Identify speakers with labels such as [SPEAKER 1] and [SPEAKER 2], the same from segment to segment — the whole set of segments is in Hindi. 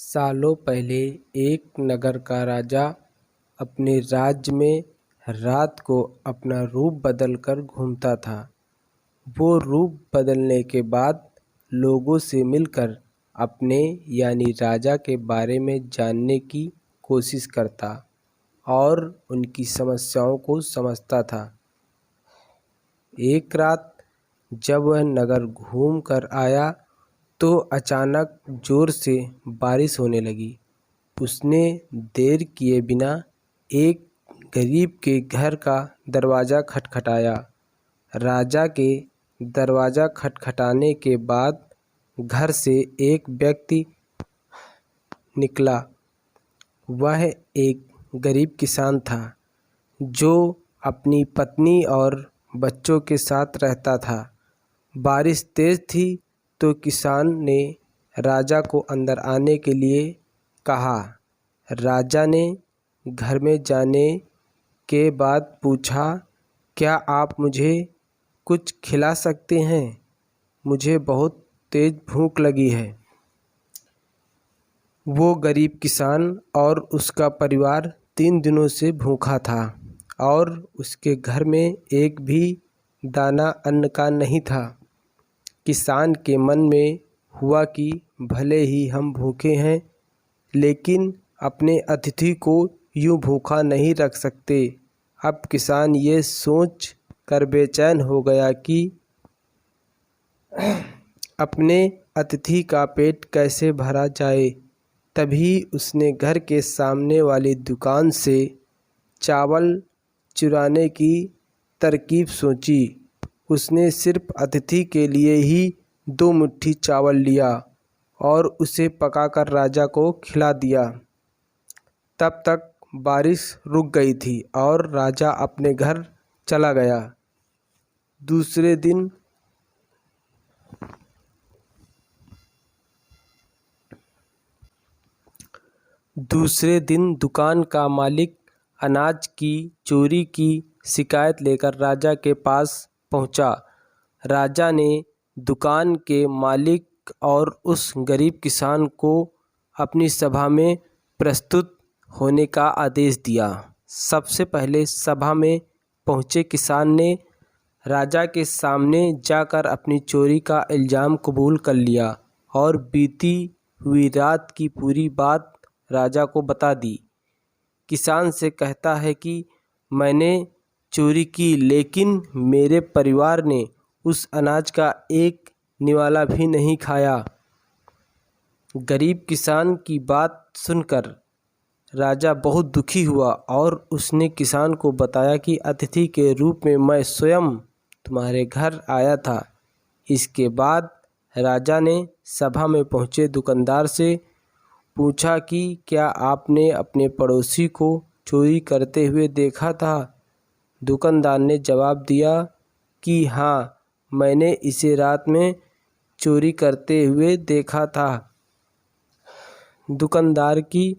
[SPEAKER 1] सालों पहले एक नगर का राजा अपने राज्य में रात को अपना रूप बदलकर घूमता था। वो रूप बदलने के बाद लोगों से मिलकर अपने यानी राजा के बारे में जानने की कोशिश करता और उनकी समस्याओं को समझता था। एक रात जब वह नगर घूम कर आया तो अचानक जोर से बारिश होने लगी। उसने देर किए बिना एक गरीब के घर का दरवाज़ा खटखटाया। राजा के दरवाज़ा खटखटाने के बाद घर से एक व्यक्ति निकला। वह एक गरीब किसान था जो अपनी पत्नी और बच्चों के साथ रहता था। बारिश तेज़ थी तो किसान ने राजा को अंदर आने के लिए कहा। राजा ने घर में जाने के बाद पूछा, क्या आप मुझे कुछ खिला सकते हैं? मुझे बहुत तेज़ भूख लगी है। वो गरीब किसान और उसका परिवार 3 दिनों से भूखा था और उसके घर में एक भी दाना अन्न का नहीं था। किसान के मन में हुआ कि भले ही हम भूखे हैं, लेकिन अपने अतिथि को यूं भूखा नहीं रख सकते। अब किसान ये सोच कर बेचैन हो गया कि अपने अतिथि का पेट कैसे भरा जाए। तभी उसने घर के सामने वाली दुकान से चावल चुराने की तरकीब सोची। उसने सिर्फ अतिथि के लिए ही 2 मुट्ठी चावल लिया और उसे पकाकर राजा को खिला दिया। तब तक बारिश रुक गई थी और राजा अपने घर चला गया। दूसरे दिन दुकान का मालिक अनाज की चोरी की शिकायत लेकर राजा के पास पहुंचा। राजा ने दुकान के मालिक और उस गरीब किसान को अपनी सभा में प्रस्तुत होने का आदेश दिया। सबसे पहले सभा में पहुंचे किसान ने राजा के सामने जाकर अपनी चोरी का इल्ज़ाम कबूल कर लिया और बीती हुई रात की पूरी बात राजा को बता दी। किसान से कहता है कि मैंने चोरी की, लेकिन मेरे परिवार ने उस अनाज का एक निवाला भी नहीं खाया। गरीब किसान की बात सुनकर राजा बहुत दुखी हुआ और उसने किसान को बताया कि अतिथि के रूप में मैं स्वयं तुम्हारे घर आया था। इसके बाद राजा ने सभा में पहुंचे दुकानदार से पूछा कि क्या आपने अपने पड़ोसी को चोरी करते हुए देखा था? दुकानदार ने जवाब दिया कि हाँ, मैंने इसे रात में चोरी करते हुए देखा था। दुकानदार की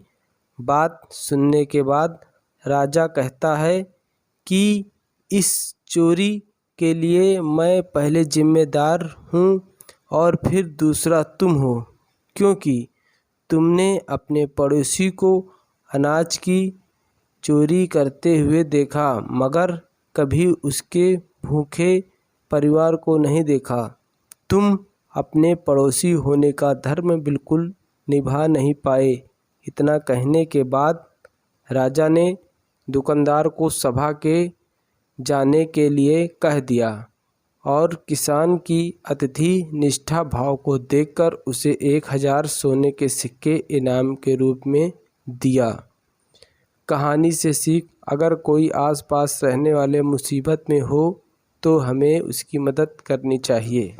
[SPEAKER 1] बात सुनने के बाद राजा कहता है कि इस चोरी के लिए मैं पहले जिम्मेदार हूँ और फिर दूसरा तुम हो, क्योंकि तुमने अपने पड़ोसी को अनाज की चोरी करते हुए देखा, मगर कभी उसके भूखे परिवार को नहीं देखा। तुम अपने पड़ोसी होने का धर्म बिल्कुल निभा नहीं पाए। इतना कहने के बाद राजा ने दुकानदार को सभा के जाने के लिए कह दिया और किसान की अतिथि निष्ठा भाव को देखकर उसे 1000 सोने के सिक्के इनाम के रूप में दिया। कहानी से सीख, अगर कोई आसपास रहने वाले मुसीबत में हो तो हमें उसकी मदद करनी चाहिए।